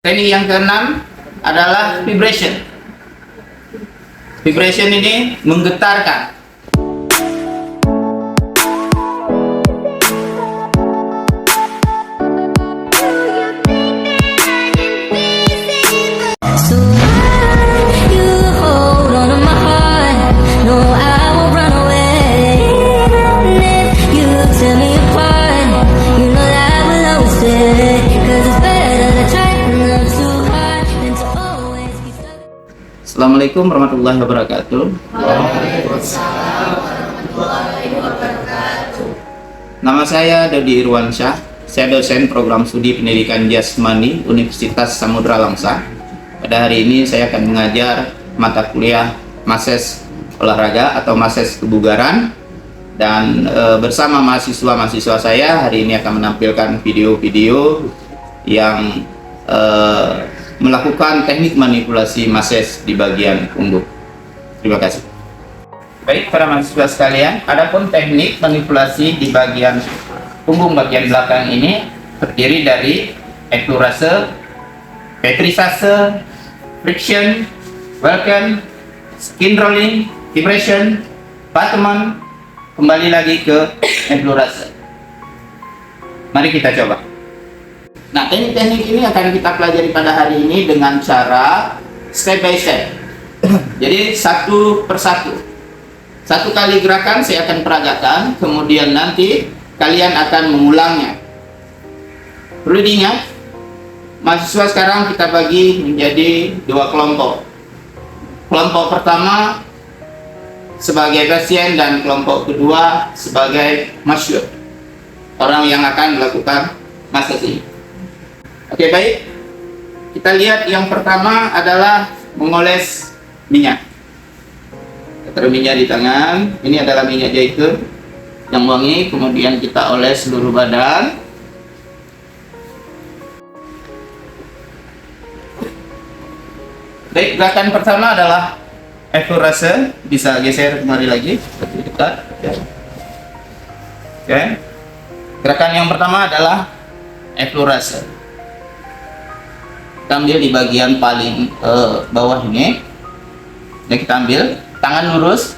Teknik yang keenam adalah vibration. Vibration ini menggetarkan. Assalamualaikum warahmatullahi wabarakatuh. Nama saya Dodi Irwansyah. Saya dosen program studi pendidikan jasmani Universitas Samudra Langsa. Pada hari ini saya akan mengajar mata kuliah Mases Olahraga atau Mases Kebugaran. Dan bersama mahasiswa-mahasiswa saya hari ini akan menampilkan video-video yang melakukan teknik manipulasi mases di bagian punggung. Terima kasih. Baik para mahasiswa sekalian, adapun teknik manipulasi di bagian punggung bagian belakang ini terdiri dari effleurase, pétrissage, friction, welcome, skin rolling, vibration, battement, kembali lagi ke effleurase. Mari kita coba. Nah, teknik-teknik ini akan kita pelajari pada hari ini dengan cara step by step. Jadi satu persatu. Satu kali gerakan saya akan peragakan, kemudian nanti kalian akan mengulangnya. Perlu diingat, mahasiswa sekarang kita bagi menjadi dua kelompok. Kelompok pertama sebagai pasien dan kelompok kedua sebagai masyhur, orang yang akan melakukan massage ini. Oke, baik. Kita lihat yang pertama adalah mengoles minyak. Taruh minyak di tangan. Ini adalah minyak zaitun yang wangi. Kemudian kita oles seluruh badan. Baik, gerakan pertama adalah effleurase. Bisa geser kembali lagi, lebih dekat. Oke. Gerakan yang pertama adalah effleurase. Kita ambil di bagian paling bawah ini. Nah, kita ambil tangan lurus.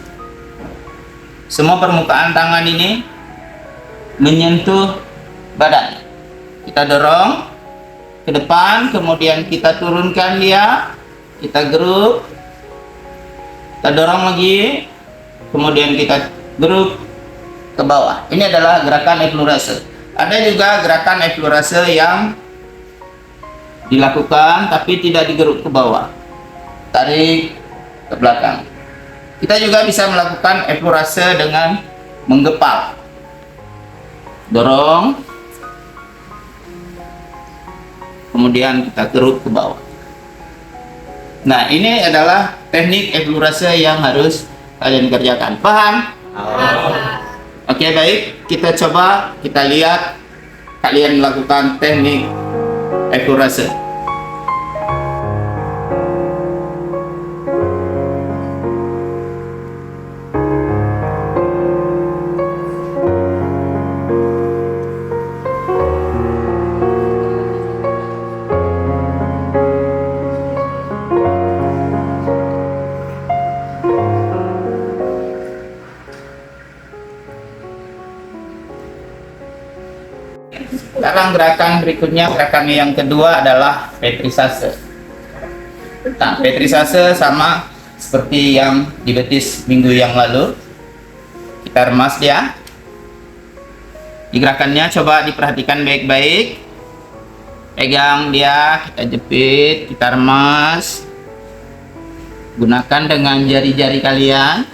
Semua permukaan tangan ini menyentuh badan. Kita dorong ke depan, kemudian kita turunkan dia. Kita geruk. Kita dorong lagi. Kemudian kita geruk ke bawah. Ini adalah gerakan effleurase. Ada juga gerakan effleurase yang dilakukan tapi tidak digeruk ke bawah, tarik ke belakang. Kita juga bisa melakukan effleurase dengan menggepal, dorong, kemudian kita geruk ke bawah. Nah, ini adalah teknik effleurase yang harus kalian kerjakan. Paham? Oke, baik. Kita coba, kita lihat kalian melakukan teknik effleurase. Sekarang gerakan berikutnya, gerakan yang kedua adalah pétrissage. Nah, pétrissage sama seperti yang di betis minggu yang lalu. Kita remas dia. Di gerakannya coba diperhatikan baik-baik. Pegang dia, kita jepit, kita remas. Gunakan dengan jari-jari kalian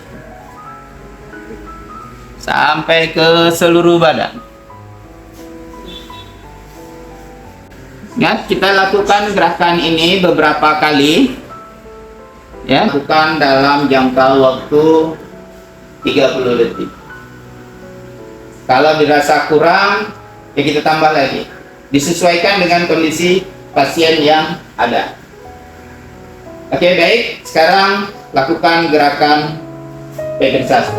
sampai ke seluruh badan. Ingat, kita lakukan gerakan ini beberapa kali, ya, bukan dalam jangka waktu 30 detik. Kalau dirasa kurang, ya kita tambah lagi. Disesuaikan dengan kondisi pasien yang ada. Oke, baik. Sekarang lakukan gerakan pétrissage.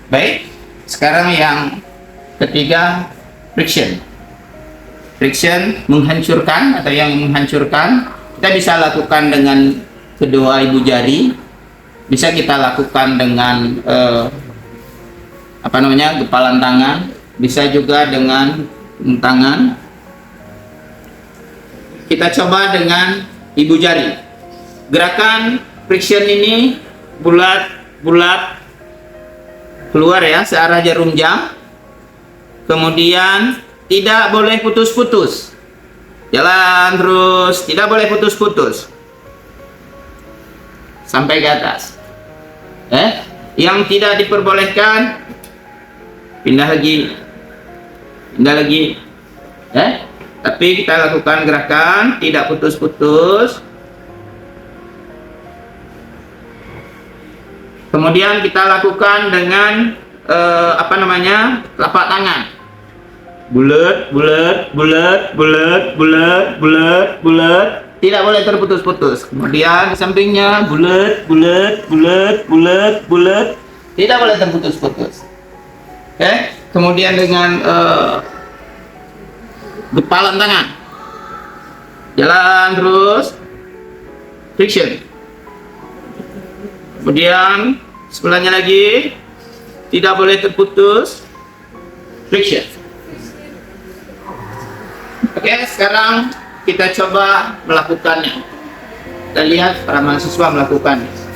Baik, sekarang yang ketiga, friction. Friction menghancurkan atau yang menghancurkan kita bisa lakukan dengan kedua ibu jari, bisa kita lakukan dengan gepalan tangan, bisa juga dengan tangan. Kita coba dengan ibu jari. Gerakan friction ini bulat-bulat keluar ya, searah jarum jam. Kemudian tidak boleh putus-putus. Jalan terus, tidak boleh putus-putus. Sampai ke atas. Yang tidak diperbolehkan, pindah lagi. Pindah lagi. Tapi kita lakukan gerakan tidak putus-putus. Kemudian kita lakukan dengan telapak tangan. Bulat, bulat, bulat, bulat, bulat, bulat, bulat. Tidak boleh terputus-putus. Kemudian sampingnya bulat, bulat, bulat, bulat, bulat. Tidak boleh terputus-putus. Kemudian dengan gepalan tangan. Jalan terus. Friction. Kemudian sebelahnya lagi, tidak boleh terputus, friction. Oke, sekarang kita coba melakukannya. Kita lihat para mahasiswa melakukannya.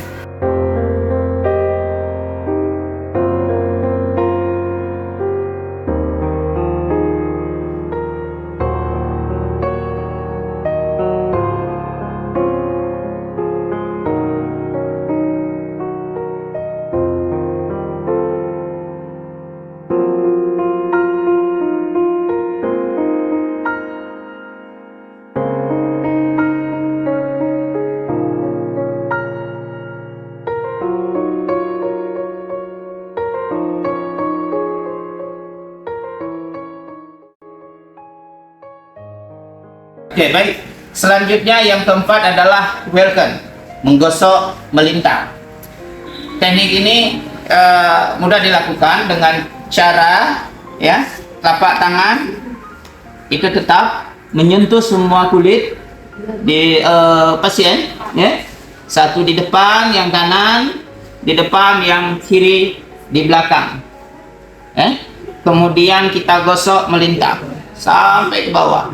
Oke, baik. Selanjutnya yang keempat adalah welcome, menggosok melintang. Teknik ini mudah dilakukan dengan cara telapak tangan itu tetap menyentuh semua kulit di pasien, satu di depan, yang kanan di depan, yang kiri di belakang. Kemudian kita gosok melintang sampai ke bawah.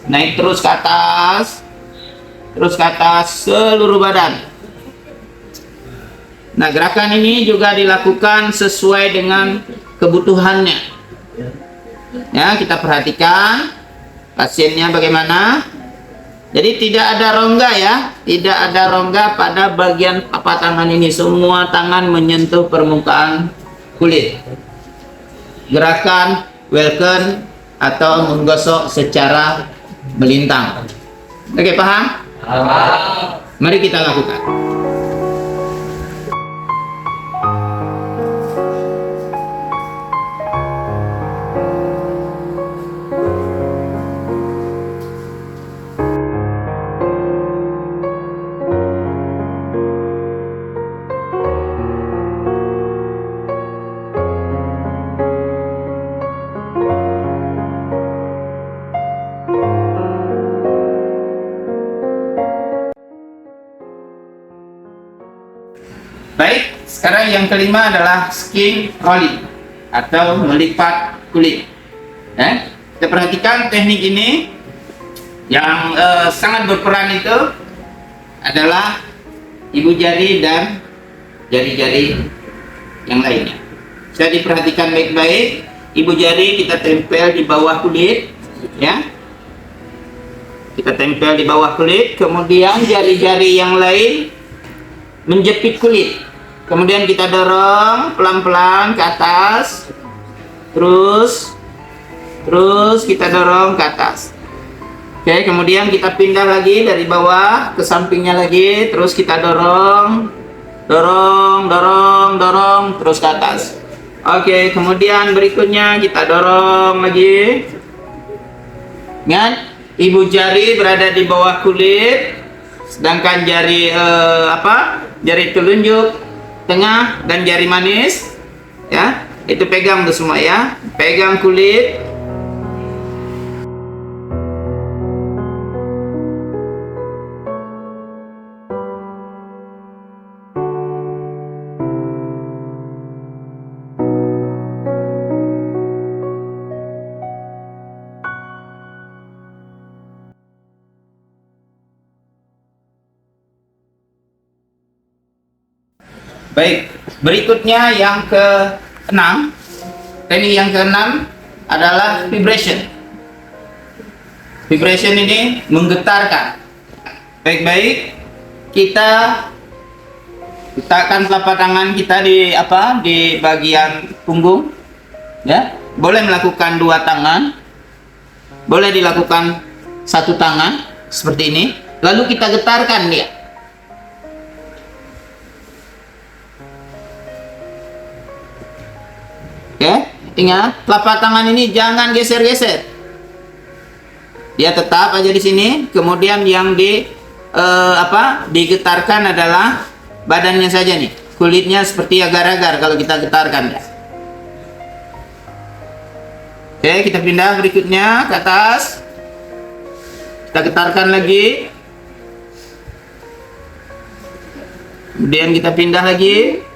Naik terus ke atas seluruh badan. Nah, gerakan ini juga dilakukan sesuai dengan kebutuhannya. Ya, kita perhatikan pasiennya bagaimana. Jadi tidak ada rongga ya, tidak ada rongga pada bagian telapak tangan ini. Semua tangan menyentuh permukaan kulit. Gerakan welcome atau menggosok secara melintang. Oke, paham? Mari kita lakukan. Baik, sekarang yang kelima adalah skin rolling atau melipat kulit. Kita perhatikan teknik ini yang sangat berperan itu adalah ibu jari dan jari-jari yang lainnya. Bisa diperhatikan baik-baik. Ibu jari kita tempel di bawah kulit, ya. Kita tempel di bawah kulit, kemudian jari-jari yang lain menjepit kulit. Kemudian kita dorong pelan-pelan ke atas, terus kita dorong ke atas. Oke, kemudian kita pindah lagi dari bawah ke sampingnya lagi, terus kita dorong, terus ke atas. Oke, kemudian berikutnya kita dorong lagi. Ingat, ibu jari berada di bawah kulit, sedangkan jari jari telunjuk tengah dan jari manis. Ya, itu pegang tuh semua ya. Pegang kulit. Baik, berikutnya yang ke-6. Teknik yang ke-6 adalah vibration. Vibration ini menggetarkan. Baik-baik, kita letakkan telapak tangan kita di bagian punggung. Ya, boleh melakukan 2 tangan, boleh dilakukan 1 tangan seperti ini. Lalu kita getarkan dia. Oke, ingat telapak tangan ini jangan geser-geser. Dia tetap aja di sini. Kemudian yang digetarkan adalah badannya saja nih. Kulitnya seperti agar-agar kalau kita getarkan. Oke, kita pindah berikutnya ke atas. Kita getarkan lagi. Kemudian kita pindah lagi.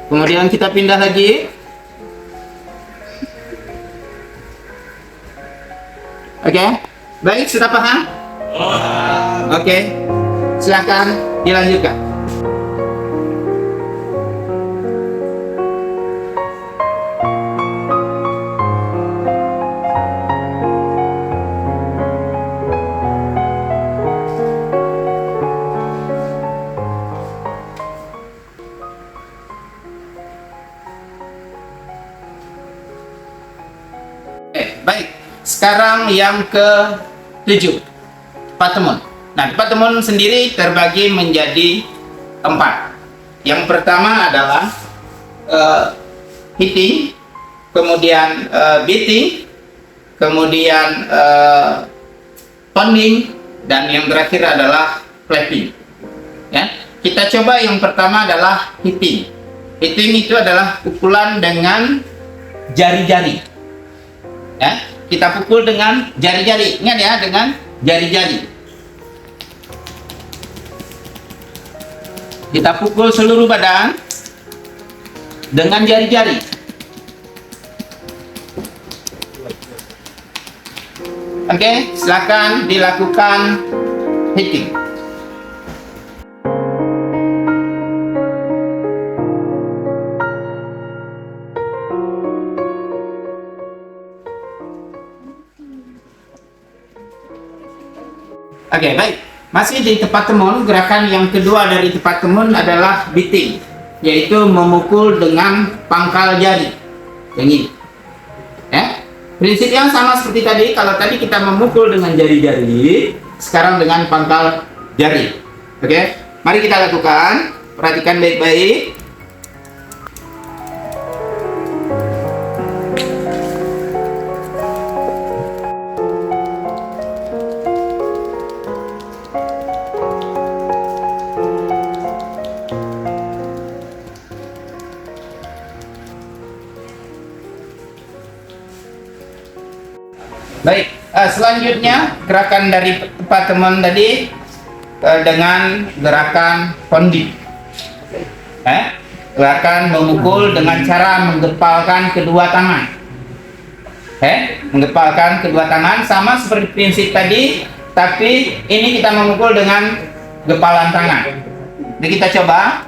Kemudian kita pindah lagi. Oke, baik, sudah paham? Oke, silakan dilanjutkan. Baik, sekarang yang ke-7, tepat-temun. Nah, tepat-temun sendiri terbagi menjadi 4. Yang pertama adalah hitting, kemudian beating, kemudian pounding, dan yang terakhir adalah clapping. Ya, kita coba yang pertama adalah hitting. Hitting itu adalah pukulan dengan jari-jari. Ya, kita pukul dengan jari-jari. Ingat ya, dengan jari-jari. Kita pukul seluruh badan dengan jari-jari. Oke, silakan dilakukan hitting. Oke, baik. Masih di tepat temun, gerakan yang kedua dari tepat temun adalah beating, yaitu memukul dengan pangkal jari. Yang ini. Ya. Prinsip yang sama seperti tadi. Kalau tadi kita memukul dengan jari-jari, sekarang dengan pangkal jari. Oke, mari kita lakukan. Perhatikan baik-baik. Baik, selanjutnya gerakan dari tepat teman tadi dengan gerakan pounding. Gerakan memukul dengan cara menggepalkan kedua tangan. Menggepalkan kedua tangan sama seperti prinsip tadi, tapi ini kita memukul dengan gepalan tangan. Jadi kita coba.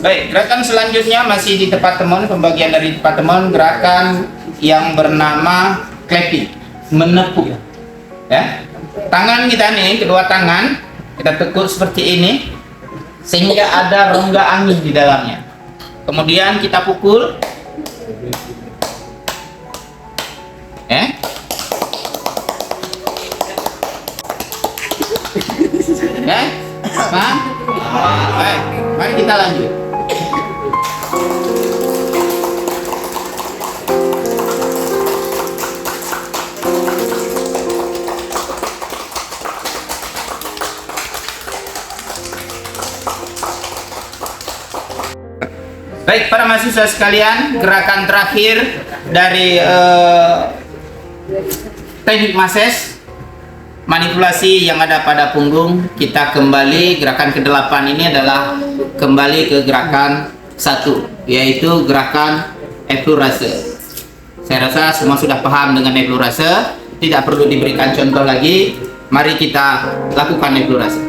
Baik, gerakan selanjutnya masih di tepat temun, pembagian dari tepat temun, gerakan yang bernama clapping, menepuk. Ya, tangan kita nih, kedua tangan kita tekuk seperti ini sehingga ada rongga angin di dalamnya. Kemudian kita pukul. Paham? Baik, mari kita lanjut. Baik, para mahasiswa sekalian, gerakan terakhir dari teknik massage manipulasi yang ada pada punggung, kita kembali gerakan ke-8 ini adalah kembali ke gerakan 1, yaitu gerakan effleurase. Saya rasa semua sudah paham dengan effleurase, tidak perlu diberikan contoh lagi. Mari kita lakukan effleurase.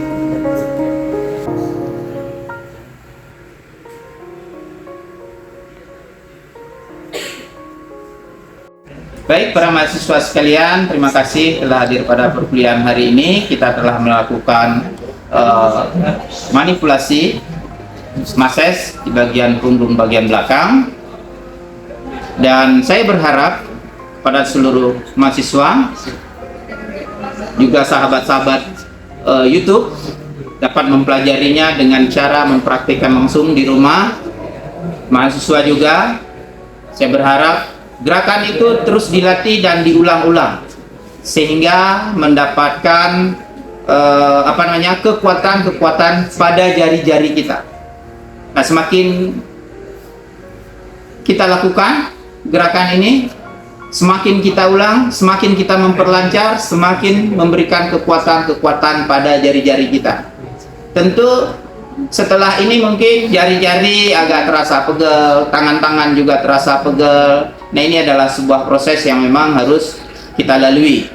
Baik, para mahasiswa sekalian, terima kasih telah hadir pada perkuliahan hari ini. Kita telah melakukan manipulasi massage di bagian punggung bagian belakang, dan saya berharap pada seluruh mahasiswa, juga sahabat-sahabat YouTube, dapat mempelajarinya dengan cara mempraktikkan langsung di rumah. Mahasiswa juga, saya berharap gerakan itu terus dilatih dan diulang-ulang sehingga mendapatkan kekuatan pada jari-jari kita. Nah, semakin kita lakukan gerakan ini, semakin kita ulang, semakin kita memperlancar, semakin memberikan kekuatan pada jari-jari kita. Tentu setelah ini mungkin jari-jari agak terasa pegel, tangan-tangan juga terasa pegel. Nah, ini adalah sebuah proses yang memang harus kita lalui.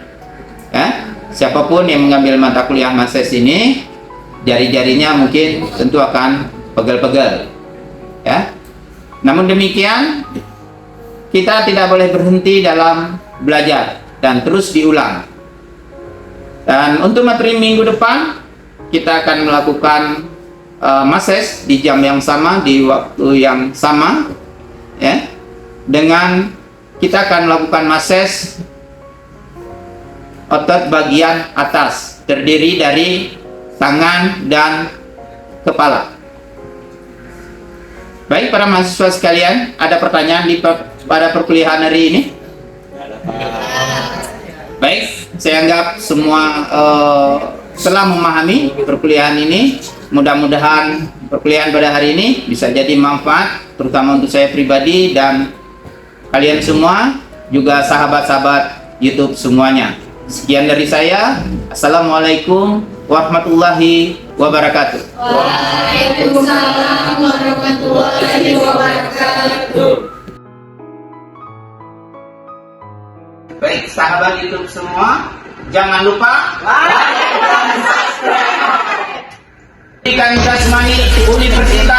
Siapapun yang mengambil mata kuliah massage ini, jari-jarinya mungkin tentu akan pegel-pegel. Namun demikian, kita tidak boleh berhenti dalam belajar dan terus diulang. Dan untuk materi minggu depan, kita akan melakukan massage di jam yang sama, di waktu yang sama, dengan kita akan melakukan massage otot bagian atas, terdiri dari tangan dan kepala. Baik, para mahasiswa sekalian, ada pertanyaan pada perkuliahan hari ini? Baik, saya anggap semua telah memahami perkuliahan ini. Mudah-mudahan perkuliahan pada hari ini bisa jadi manfaat, terutama untuk saya pribadi dan kalian semua, juga sahabat-sahabat YouTube semuanya. Sekian dari saya. Assalamualaikum warahmatullahi wabarakatuh. Waalaikumsalam warahmatullahi wabarakatuh. Baik, sahabat YouTube semua, jangan lupa like dan subscribe. Pendidikan Jasmani Universitas